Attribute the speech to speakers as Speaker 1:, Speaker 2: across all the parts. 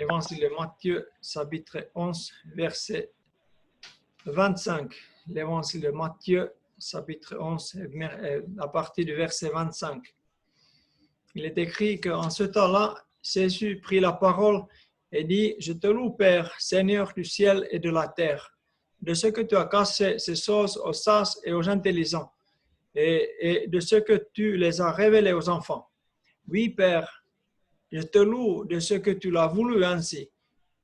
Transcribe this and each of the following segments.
Speaker 1: Évangile de Matthieu, chapitre 11, verset 25. L'évangile de Matthieu, chapitre 11, à partir du verset 25. Il est écrit qu'en ce temps-là, Jésus prit la parole et dit: « Je te loue, Père, Seigneur du ciel et de la terre, de ce que tu as caché ces choses aux sages et aux intelligents, et de ce que tu les as révélées aux enfants. Oui, Père, je te loue de ce que tu l'as voulu ainsi.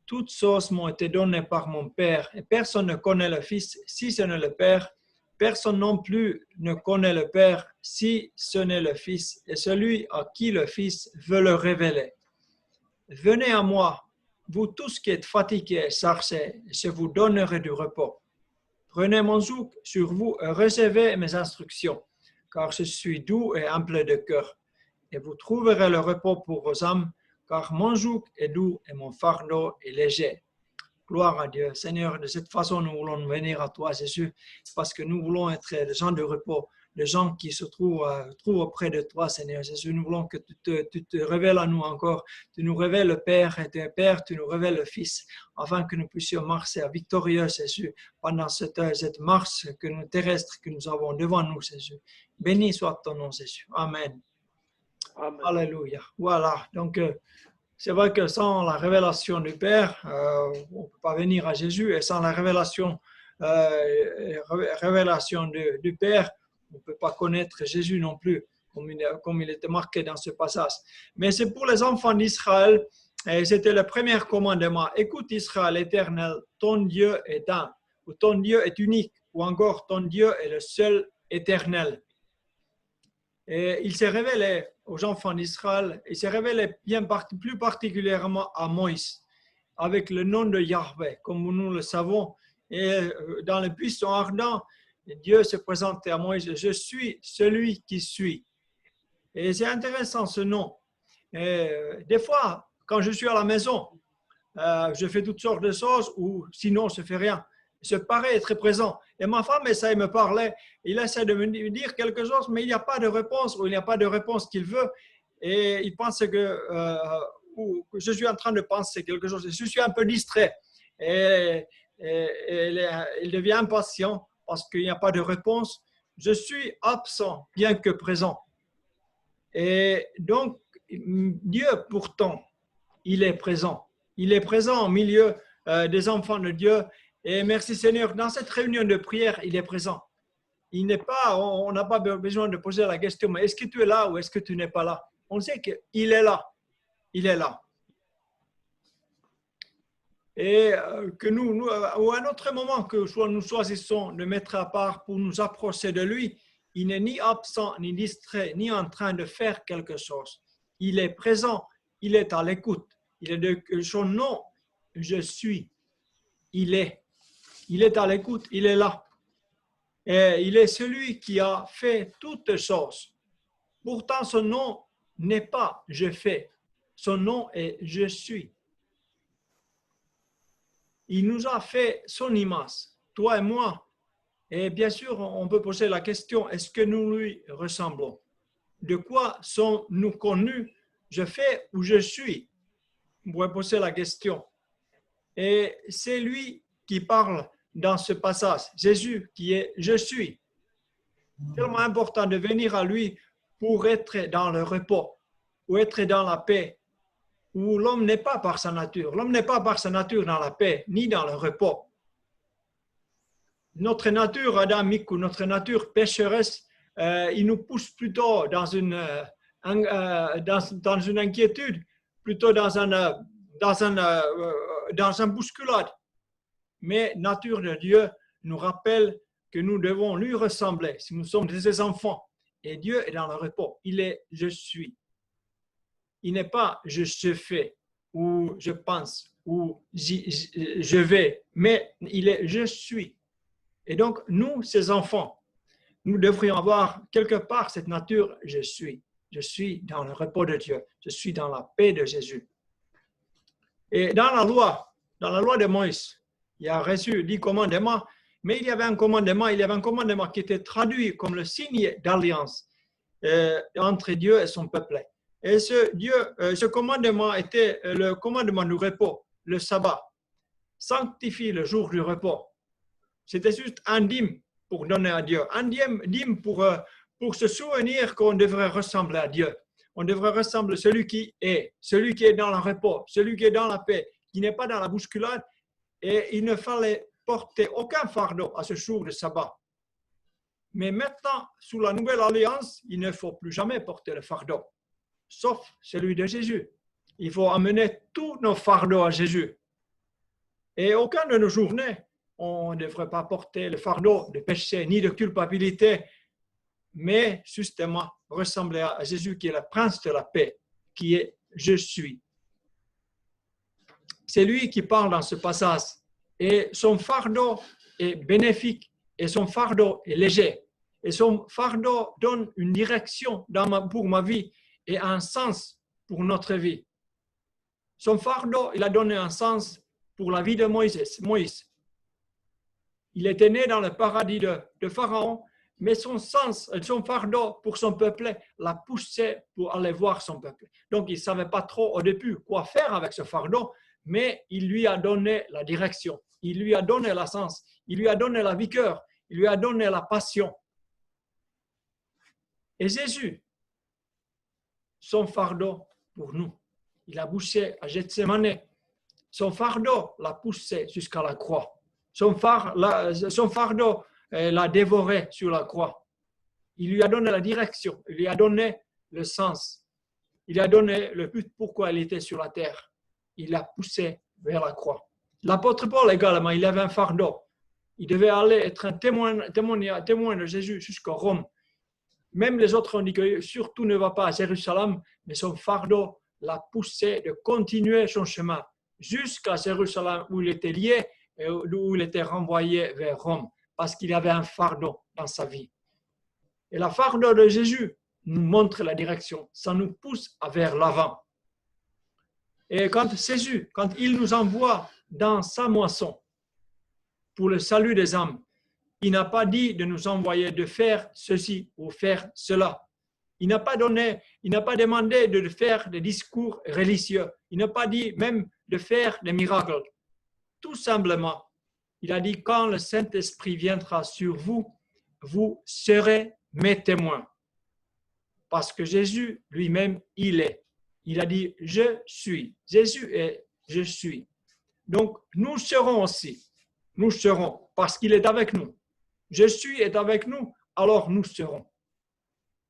Speaker 1: Toutes choses m'ont été données par mon Père, et personne ne connaît le Fils si ce n'est le Père. Personne non plus ne connaît le Père si ce n'est le Fils, et celui à qui le Fils veut le révéler. Venez à moi, vous tous qui êtes fatigués et chargés, et je vous donnerai du repos. Prenez mon joug sur vous et recevez mes instructions, car je suis doux et humble de cœur, et vous trouverez le repos pour vos âmes, car mon joug est doux et mon fardeau est léger. » Gloire à Dieu. Seigneur, de cette façon, nous voulons venir à toi, Jésus, parce que nous voulons être des gens de repos, des gens qui se trouvent auprès de toi, Seigneur Jésus. Nous voulons que tu te révèles à nous encore. Tu nous révèles le Père et tes Pères, tu nous révèles le Fils, afin que nous puissions marcher victorieux, Jésus, pendant cette marche terrestre que nous avons devant nous, Jésus. Béni soit ton nom, Jésus. Amen. Amen. Alléluia. Voilà. Donc, c'est vrai que sans la révélation du Père, on ne peut pas venir à Jésus, et sans la révélation du Père, on ne peut pas connaître Jésus non plus, comme il était marqué dans ce passage. Mais c'est pour les enfants d'Israël, et c'était le premier commandement. Écoute Israël, l'Éternel, ton Dieu est un, ou ton Dieu est unique, ou encore ton Dieu est le seul éternel. Et il s'est révélé aux enfants d'Israël, il s'est révélé plus particulièrement à Moïse, avec le nom de Yahvé, comme nous le savons. Et dans le buisson ardent, Dieu se présentait à Moïse: « Je suis celui qui suis. » Et c'est intéressant ce nom. Et des fois, quand je suis à la maison, je fais toutes sortes de choses, ou sinon je ne fais rien. Je parais très présent. Et ma femme essaie de me parler, il essaie de me dire quelque chose, mais il n'y a pas de réponse, ou il n'y a pas de réponse qu'il veut. Et il pense que je suis en train de penser quelque chose. Je suis un peu distrait. Et il devient impatient parce qu'il n'y a pas de réponse. Je suis absent, bien que présent. Et donc, Dieu, pourtant, il est présent. Il est présent au milieu des enfants de Dieu. Et merci Seigneur, dans cette réunion de prière, il est présent. Il n'est pas, on n'a pas besoin de poser la question, mais est-ce que tu es là ou est-ce que tu n'es pas là? On sait qu'il est là. Il est là. Et que nous, ou à un autre moment que nous choisissons de mettre à part pour nous approcher de lui, il n'est ni absent, ni distrait, ni en train de faire quelque chose. Il est présent, il est à l'écoute. Il est de son nom, je suis. Il est à l'écoute, il est là. Et il est celui qui a fait toutes choses. Pourtant, son nom n'est pas je fais. Son nom est je suis. Il nous a fait son image, toi et moi. Et bien sûr, on peut poser la question, est-ce que nous lui ressemblons? De quoi sommes-nous connus? Je fais ou je suis? On pourrait poser la question. Et c'est lui qui parle dans ce passage, Jésus qui est « je suis ». Tellement important de venir à lui pour être dans le repos, ou être dans la paix, où l'homme n'est pas par sa nature. L'homme n'est pas par sa nature dans la paix, ni dans le repos. Notre nature adamique ou notre nature pécheresse, il nous pousse plutôt dans une inquiétude, plutôt dans un bousculade. Mais nature de Dieu nous rappelle que nous devons lui ressembler si nous sommes ses enfants. Et Dieu est dans le repos. Il est « je suis ». Il n'est pas « je fais » ou « je pense » ou « je vais », mais il est « je suis ». Et donc, nous, ses enfants, nous devrions avoir quelque part cette nature « je suis ». Je suis dans le repos de Dieu. Je suis dans la paix de Jésus. Et dans la loi de Moïse, il a reçu 10 commandements, mais il y avait un commandement qui était traduit comme le signe d'alliance entre Dieu et son peuple. Et ce commandement était le commandement du repos, le sabbat. Sanctifie le jour du repos. C'était juste un dîme pour donner à Dieu. Un dîme pour se souvenir qu'on devrait ressembler à Dieu. On devrait ressembler à celui qui est dans le repos, celui qui est dans la paix, qui n'est pas dans la bousculade. Et il ne fallait porter aucun fardeau à ce jour de sabbat. Mais maintenant, sous la nouvelle alliance, il ne faut plus jamais porter le fardeau, sauf celui de Jésus. Il faut amener tous nos fardeaux à Jésus. Et aucun de nos journées, on ne devrait pas porter le fardeau de péché ni de culpabilité, mais justement ressembler à Jésus qui est le prince de la paix, qui est « Je suis ». C'est lui qui parle dans ce passage. Et son fardeau est bénéfique et son fardeau est léger. Et son fardeau donne une direction pour ma vie et un sens pour notre vie. Son fardeau, il a donné un sens pour la vie de Moïse. Il était né dans le paradis de Pharaon, mais son fardeau pour son peuple l'a poussé pour aller voir son peuple. Donc, il ne savait pas trop au début quoi faire avec ce fardeau, mais il lui a donné la direction, il lui a donné le sens, il lui a donné la vigueur, il lui a donné la passion. Et Jésus, son fardeau pour nous, il a poussé à Gethsémane. Son fardeau l'a poussé jusqu'à la croix. Son fardeau l'a dévoré sur la croix. Il lui a donné la direction, il lui a donné le sens. Il lui a donné le but pourquoi il était sur la terre. Il l'a poussé vers la croix. L'apôtre Paul également, il avait un fardeau. Il devait aller être un témoin de Jésus jusqu'à Rome. Même les autres ont dit que surtout ne va pas à Jérusalem, mais son fardeau l'a poussé de continuer son chemin jusqu'à Jérusalem où il était lié et où il était renvoyé vers Rome parce qu'il avait un fardeau dans sa vie. Et le fardeau de Jésus nous montre la direction, ça nous pousse vers l'avant. Et quand Jésus, quand il nous envoie dans sa moisson pour le salut des âmes, il n'a pas dit de nous envoyer de faire ceci ou faire cela. Il n'a pas demandé de faire des discours religieux. Il n'a pas dit même de faire des miracles. Tout simplement, il a dit quand le Saint-Esprit viendra sur vous, vous serez mes témoins. Parce que Jésus lui-même, il est. Il a dit je suis. Jésus est je suis. Donc nous serons aussi. Nous serons parce qu'il est avec nous. Je suis est avec nous, alors nous serons.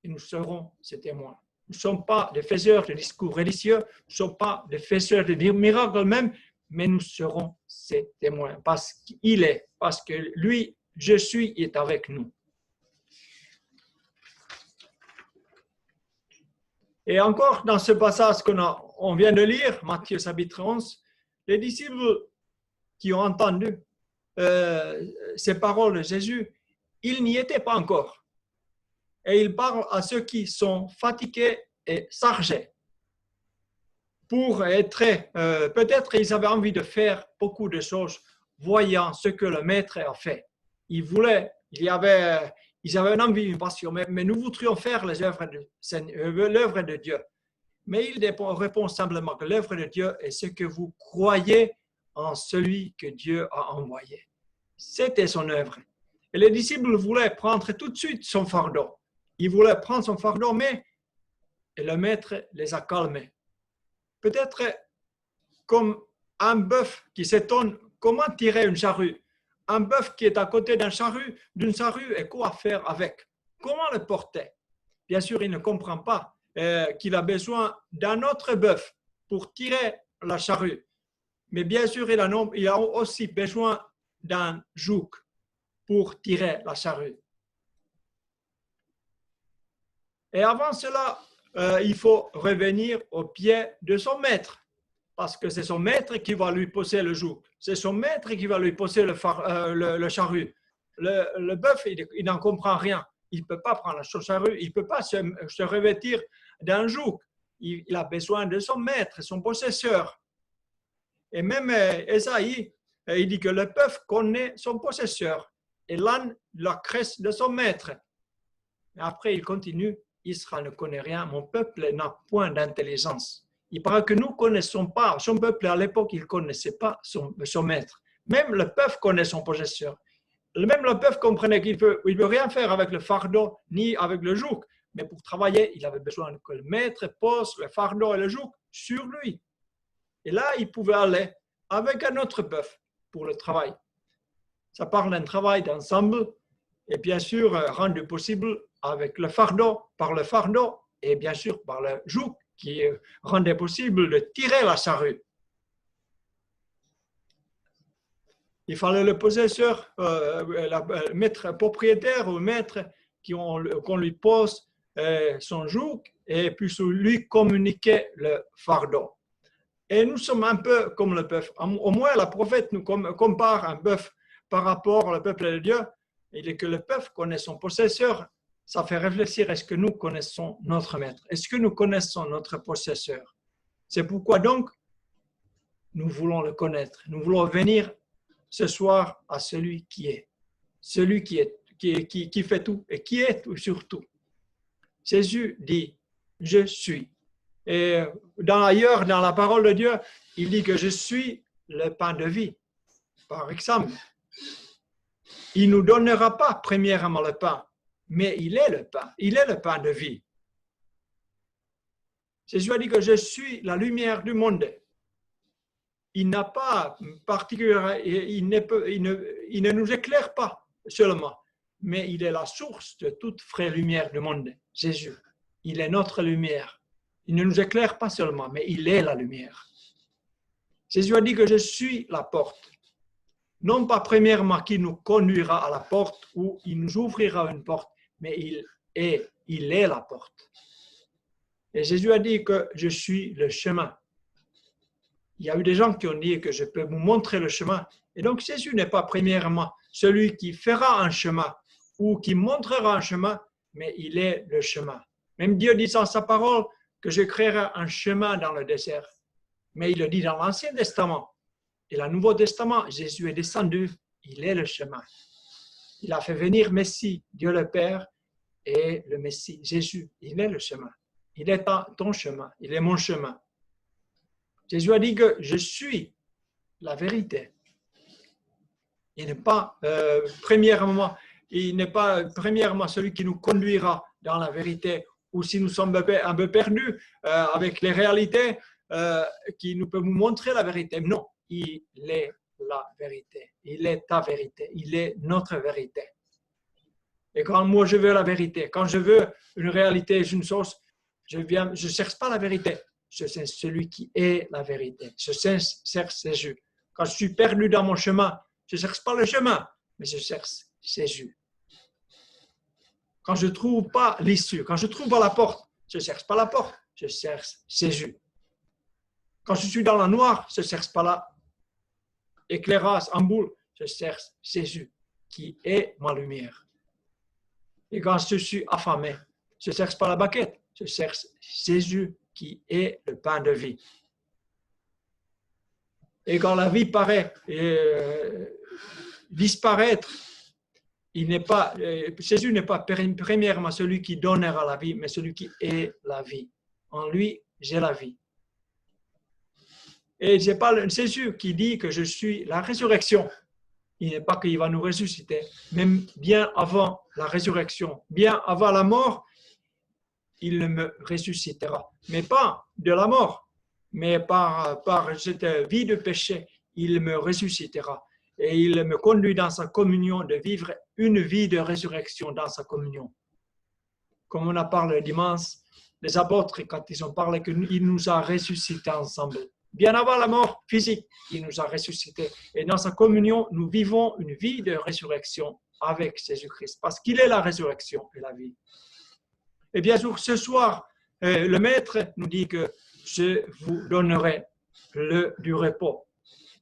Speaker 1: Et nous serons ses témoins. Nous ne sommes pas des faiseurs de discours religieux, nous ne sommes pas des faiseurs de miracles même, mais nous serons ses témoins parce qu'il est, parce que lui, je suis, est avec nous. Et encore dans ce passage qu'on vient de lire, Matthieu chapitre 11, les disciples qui ont entendu ces paroles de Jésus, ils n'y étaient pas encore. Et il parle à ceux qui sont fatigués et chargés. Pour être, peut-être ils avaient envie de faire beaucoup de choses, voyant ce que le Maître a fait. Ils avaient une envie, une passion, mais nous voudrions faire l'œuvre de Dieu. Mais il répond simplement que l'œuvre de Dieu est ce que vous croyez en celui que Dieu a envoyé. C'était son œuvre. Et les disciples voulaient prendre tout de suite son fardeau. Ils voulaient prendre son fardeau, mais le Maître les a calmés. Peut-être comme un bœuf qui s'étonne comment tirer une charrue. Un bœuf qui est à côté d'une charrue et quoi faire avec? Comment le porter? Bien sûr, il ne comprend pas qu'il a besoin d'un autre bœuf pour tirer la charrue. Mais bien sûr, il a aussi besoin d'un joug pour tirer la charrue. Et avant cela, il faut revenir au pied de son maître, parce que c'est son maître qui va lui poser le joug. C'est son maître qui va lui poser le charrue. Le bœuf, il n'en comprend rien. Il ne peut pas prendre la charrue, il ne peut pas se revêtir d'un joug. Il a besoin de son maître, son possesseur. Et même Esaïe, il dit que le bœuf connaît son possesseur et l'âne la cresse de son maître. Et après, il continue Israël ne connaît rien, mon peuple n'a point d'intelligence. Il paraît que nous ne connaissons pas, son peuple à l'époque, il ne connaissait pas son maître. Même le peuple connaît son possesseur. Même le peuple comprenait qu'il ne peut rien faire avec le fardeau ni avec le joug. Mais pour travailler, il avait besoin que le maître pose le fardeau et le joug sur lui. Et là, il pouvait aller avec un autre peuple pour le travail. Ça parle d'un travail d'ensemble et bien sûr rendu possible avec le fardeau, par le fardeau et bien sûr par le joug qui rendait possible de tirer la charrue. Il fallait le possesseur, le maître propriétaire ou maître qu'on lui pose son joug et puis lui communiquer le fardeau. Et nous sommes un peu comme le peuple. Au moins, la prophète nous compare un bœuf par rapport au peuple de Dieu. Il est que le peuple connaît son possesseur. Ça fait réfléchir, est-ce que nous connaissons notre maître? Est-ce que nous connaissons notre possesseur? C'est pourquoi donc, nous voulons le connaître. Nous voulons venir ce soir à celui qui est. Celui qui fait tout et qui est tout surtout. Jésus dit, je suis. Et ailleurs, dans la parole de Dieu, il dit que je suis le pain de vie. Par exemple, il ne nous donnera pas premièrement le pain, mais il est le pain. Il est le pain de vie. Jésus a dit que je suis la lumière du monde. Il n'a pas particulièrement, il ne nous éclaire pas seulement, mais il est la source de toute vraie lumière du monde. Jésus, il est notre lumière. Il ne nous éclaire pas seulement, mais il est la lumière. Jésus a dit que je suis la porte. Non pas premièrement qu'il nous conduira à la porte ou il nous ouvrira une porte, mais il est la porte. Et Jésus a dit que je suis le chemin. Il y a eu des gens qui ont dit que je peux vous montrer le chemin. Et donc Jésus n'est pas premièrement celui qui fera un chemin ou qui montrera un chemin, mais il est le chemin. Même Dieu dit dans sa parole que je créerai un chemin dans le désert. Mais il le dit dans l'Ancien Testament. Et le Nouveau Testament, Jésus est descendu, il est le chemin. Il a fait venir Messie, Dieu le Père, et le Messie, Jésus, il est le chemin. Il est ton chemin, il est mon chemin. Jésus a dit que je suis la vérité. Il n'est pas premièrement celui qui nous conduira dans la vérité, ou si nous sommes un peu perdus avec les réalités, qui nous peut nous montrer la vérité. Non, il est la vérité. Il est ta vérité. Il est notre vérité. Et quand moi je veux la vérité, quand je veux une réalité, une chose, je ne cherche pas la vérité. Je cherche celui qui est la vérité. Je cherche Jésus. Quand je suis perdu dans mon chemin, je ne cherche pas le chemin, mais je cherche Jésus. Quand je ne trouve pas l'issue, quand je ne trouve pas la porte, je ne cherche pas la porte, je cherche Jésus. Quand je suis dans la noire, je ne cherche pas l'éclairage en boule, je cherche Jésus, qui est ma lumière. Et quand je suis affamé, je ne cherche pas la baguette, je cherche Jésus, qui est le pain de vie. Et quand la vie paraît disparaître, Jésus n'est pas premièrement celui qui donnera la vie, mais celui qui est la vie. En lui, j'ai la vie. Et c'est pas Jésus qui dit que je suis la résurrection. Il n'est pas qu'il va nous ressusciter, même bien avant la résurrection, bien avant la mort, il me ressuscitera. Mais pas de la mort, mais par cette vie de péché, il me ressuscitera. Et il me conduit dans sa communion de vivre une vie de résurrection dans sa communion. Comme on a parlé dimanche, les apôtres, quand ils ont parlé qu'il nous a ressuscités ensemble. Bien avant la mort physique, il nous a ressuscités. Et dans sa communion, nous vivons une vie de résurrection avec Jésus-Christ, parce qu'il est la résurrection et la vie. Et bien sûr, ce soir, le Maître nous dit que je vous donnerai du repos.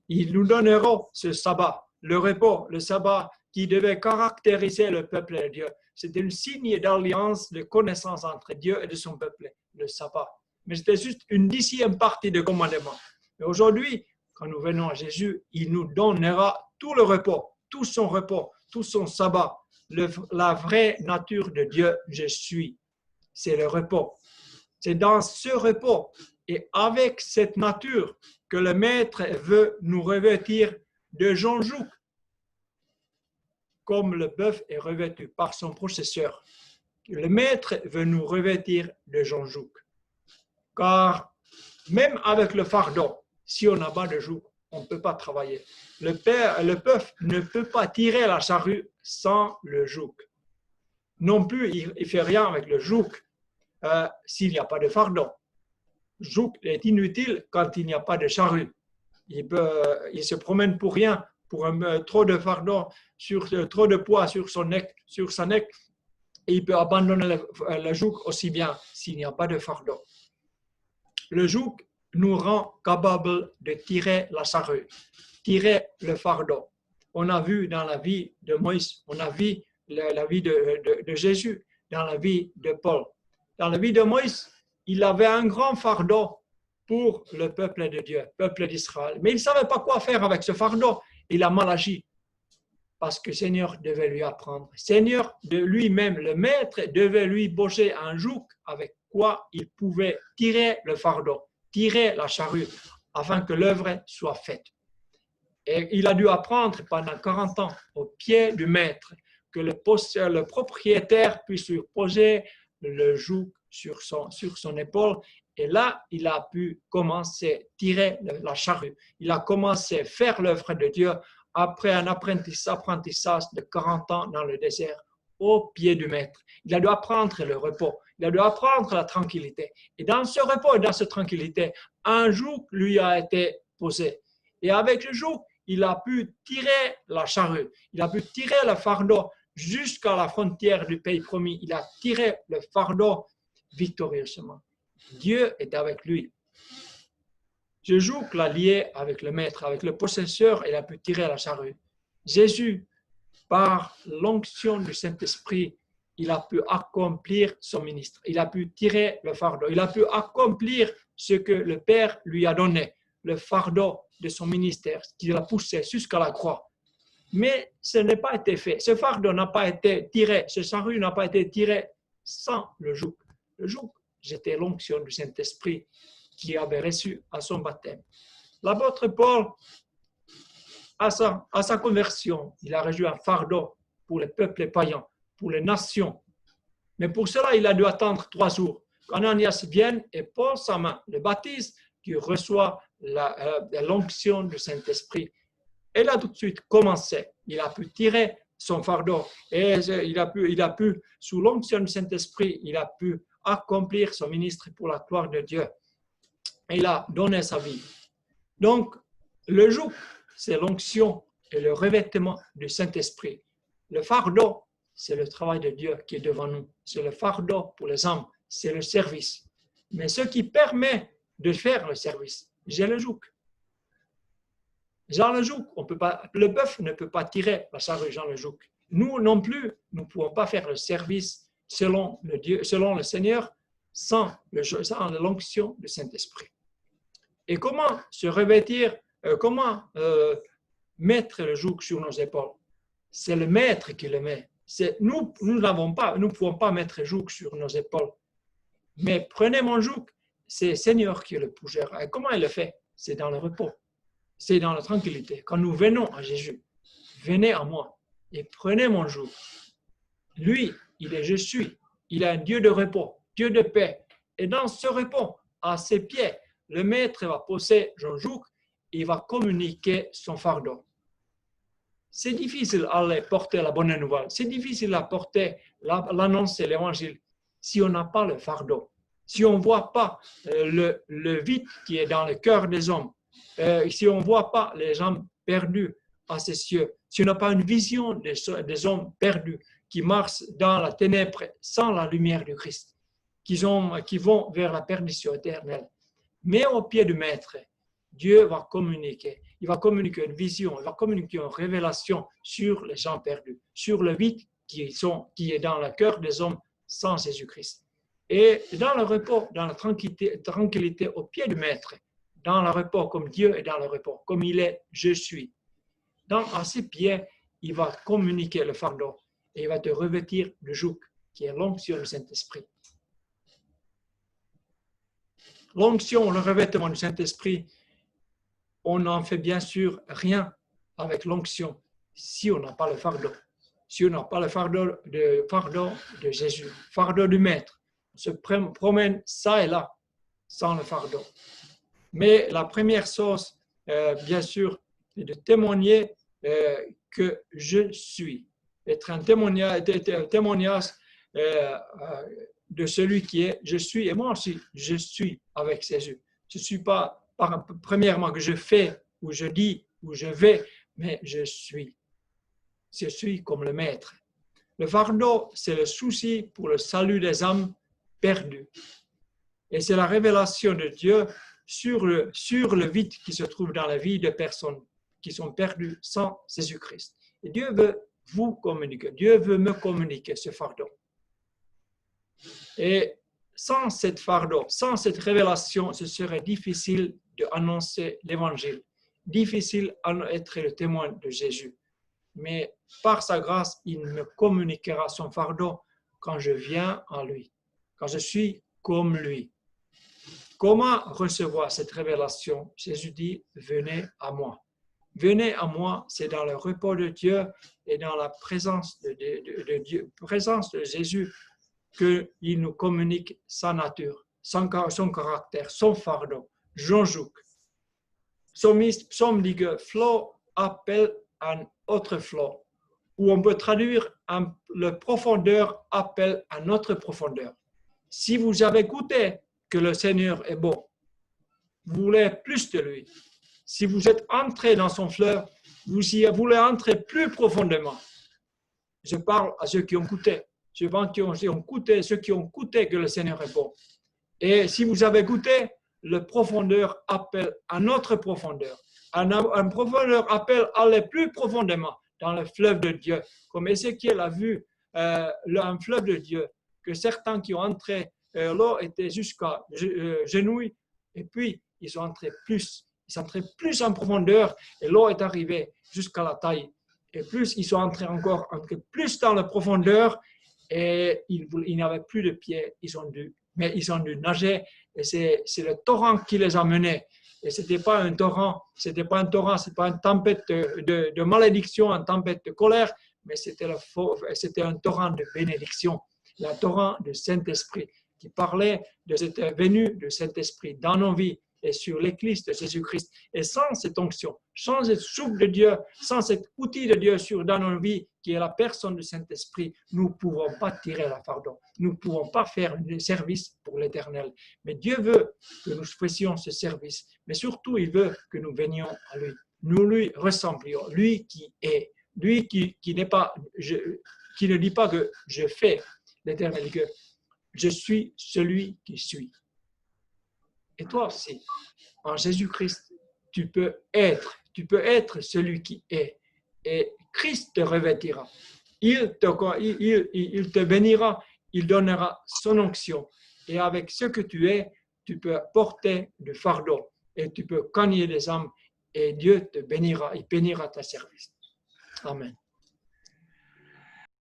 Speaker 1: Il nous donnera ce sabbat, le repos, le sabbat qui devait caractériser le peuple de Dieu. C'était un signe d'alliance, de connaissance entre Dieu et de son peuple, le sabbat. Mais c'était juste une 10e partie de commandement. Et aujourd'hui, quand nous venons à Jésus, il nous donnera tout le repos, tout son sabbat, la vraie nature de Dieu, je suis. c'est le repos. C'est dans ce repos et avec cette nature que le Maître veut nous revêtir de jonjouk, comme le bœuf est revêtu par son processeur. Le Maître veut nous revêtir de jonjouk. Car même avec le fardeau, si on n'a pas de joug, on ne peut pas travailler. Le bœuf ne peut pas tirer la charrue sans le joug. Non plus, il ne fait rien avec le joug s'il n'y a pas de fardeau. Le joug est inutile quand il n'y a pas de charrue. Il se promène pour rien, pour trop de fardeau, trop de poids sur sa neck, et il peut abandonner le joug aussi bien s'il n'y a pas de fardeau. Le joug nous rend capables de tirer la charrue, tirer le fardeau. On a vu dans la vie de Moïse, on a vu la vie de Jésus, dans la vie de Paul. Dans la vie de Moïse, il avait un grand fardeau pour le peuple de Dieu, peuple d'Israël. Mais il ne savait pas quoi faire avec ce fardeau. Il a mal agi parce que le Seigneur devait lui apprendre. Le Seigneur de lui-même, le Maître, devait lui poser un joug avec quoi il pouvait tirer le fardeau, tirer la charrue, afin que l'œuvre soit faite. Et il a dû apprendre pendant 40 ans au pied du Maître que le propriétaire puisse lui poser le joug sur son épaule. Et là, il a pu commencer à tirer la charrue. Il a commencé à faire l'œuvre de Dieu après un apprentissage de 40 ans dans le désert, au pied du Maître. Il a dû apprendre le repos. Il a dû apprendre la tranquillité. Et dans ce repos et dans cette tranquillité, un joug lui a été posé. Et avec le joug, il a pu tirer la charrue. Il a pu tirer le fardeau jusqu'à la frontière du pays promis. Il a tiré le fardeau victorieusement. Dieu est avec lui. Ce joug l'a lié avec le Maître, avec le possesseur, il a pu tirer la charrue. Jésus, par l'onction du Saint-Esprit, il a pu accomplir son ministère. Il a pu tirer le fardeau. Il a pu accomplir ce que le Père lui a donné, le fardeau de son ministère, qu'il a poussé jusqu'à la croix. Mais ce n'est pas été fait. Ce fardeau n'a pas été tiré, ce charrue n'a pas été tiré sans le joug. Le joug, c'était l'onction du Saint-Esprit qui avait reçu à son baptême. L'apôtre Paul, à sa conversion, il a reçu un fardeau pour les peuples païens, pour les nations. Mais pour cela, il a dû attendre 3 jours. Ananias vienne et pose sa main, le baptise, qui reçoit l'onction du Saint-Esprit. Et il a tout de suite commencé. Il a pu tirer son fardeau. Et il a pu, sous l'onction du Saint-Esprit, il a pu accomplir son ministère pour la gloire de Dieu. Il a donné sa vie. Donc, le joug, c'est l'onction et le revêtement du Saint-Esprit. Le fardeau, c'est le travail de Dieu qui est devant nous. C'est le fardeau pour les âmes, c'est le service. Mais ce qui permet de faire le service, j'ai le joug. Jean le joug, le bœuf ne peut pas tirer la charrue Jean le joug. Nous non plus, nous ne pouvons pas faire le service selon le Seigneur sans l'onction du Saint-Esprit. Et comment se revêtir, comment mettre le joug sur nos épaules? C'est le Maître qui le met. Nous ne pouvons pas mettre le joug sur nos épaules. Mais prenez mon joug, c'est le Seigneur qui est le pousseur. Et comment il le fait? C'est dans le repos. C'est dans la tranquillité. Quand nous venons à Jésus, venez à moi et prenez mon joug. Lui, il est je suis. Il est un Dieu de repos, Dieu de paix. Et dans ce repos, à ses pieds, le Maître va poser son joug et il va communiquer son fardeau. C'est difficile d'aller porter la bonne nouvelle. C'est difficile à porter, l'annoncer l'évangile si on n'a pas le fardeau. Si on ne voit pas le vide qui est dans le cœur des hommes. Si on ne voit pas les gens perdus à ces cieux. Si on n'a pas une vision des hommes perdus qui marchent dans la ténèbre sans la lumière du Christ. Qui vont vers la perdition éternelle. Mais au pied du Maître, Dieu va communiquer. Il va communiquer une vision, il va communiquer une révélation sur les gens perdus, sur le vide qui est dans le cœur des hommes sans Jésus-Christ. Et dans le repos, dans la tranquillité au pied du Maître, dans le repos comme Dieu est dans le repos, comme il est, je suis. À ses pieds, il va communiquer le fardeau et il va te revêtir le joug qui est l'onction du Saint-Esprit. l'onction, le revêtement du Saint-Esprit, on n'en fait bien sûr rien avec l'onction si on n'a pas le fardeau. Si on n'a pas le fardeau de Jésus, fardeau du Maître, on se promène ça et là sans le fardeau. Mais la première chose, bien sûr, est de témoigner que je suis. Être un témoignage de celui qui est je suis. Et moi aussi, je suis avec Jésus. Je ne suis pas, premièrement, que je fais, ou je dis, ou je vais, mais je suis. Je suis comme le Maître. Le fardeau, c'est le souci pour le salut des âmes perdues. Et c'est la révélation de Dieu sur le vide qui se trouve dans la vie des personnes qui sont perdues sans Jésus-Christ. Et Dieu veut vous communiquer, Dieu veut me communiquer ce fardeau. Et sans cette fardeau, sans cette révélation, ce serait difficile d'annoncer l'évangile, difficile d'être le témoin de Jésus. Mais par sa grâce, il me communiquera son fardeau quand je viens à lui, quand je suis comme lui. Comment recevoir cette révélation? Jésus dit, venez à moi. Venez à moi, c'est dans le repos de Dieu et dans la présence de Dieu, présence de Jésus, qu'il nous communique sa nature, son caractère, son fardeau, son joug. Psaume dit que flot appelle un autre flot, ou on peut traduire le profondeur appelle à notre profondeur. Si vous avez goûté que le Seigneur est bon, vous voulez plus de lui. Si vous êtes entré dans son fleuve, vous voulez entrer plus profondément. Je parle à ceux qui ont goûté. Ceux qui ont goûté que le Seigneur est bon. Et si vous avez goûté, le profondeur appelle à notre profondeur. Un profondeur appelle à aller plus profondément dans le fleuve de Dieu. Comme Ézéchiel a vu un fleuve de Dieu, que certains qui ont entré, l'eau était jusqu'à genoux, et puis ils sont entrés plus. Ils sont entrés plus en profondeur, et l'eau est arrivée jusqu'à la taille. Et plus ils sont entrés encore plus dans la profondeur, et ils n'avaient plus de pieds, ils ont dû nager, et c'est le torrent qui les a menés. Et c'était pas un torrent, c'était pas une tempête de malédiction, une tempête de colère, mais c'était un torrent de bénédiction, le torrent du Saint-Esprit, qui parlait de cette venue du Saint-Esprit dans nos vies et sur l'Église de Jésus-Christ. Et sans cette onction, sans cette soupe de Dieu, sans cet outil de Dieu dans nos vies, qui est la personne du Saint-Esprit, nous ne pouvons pas tirer la fardeau. Nous ne pouvons pas faire un service pour l'Éternel. Mais Dieu veut que nous fassions ce service. Mais surtout, il veut que nous venions à lui. Nous lui ressemblions. Lui qui est. Lui qui n'est pas, qui ne dit pas que je fais. L'Éternel dit que je suis celui qui suis. Et toi aussi, en Jésus-Christ, tu peux être celui qui est. Et Christ te revêtira. Il te bénira, il donnera son onction. Et avec ce que tu es, tu peux porter le fardeau et tu peux gagner des âmes et Dieu te bénira, il bénira ta service. Amen.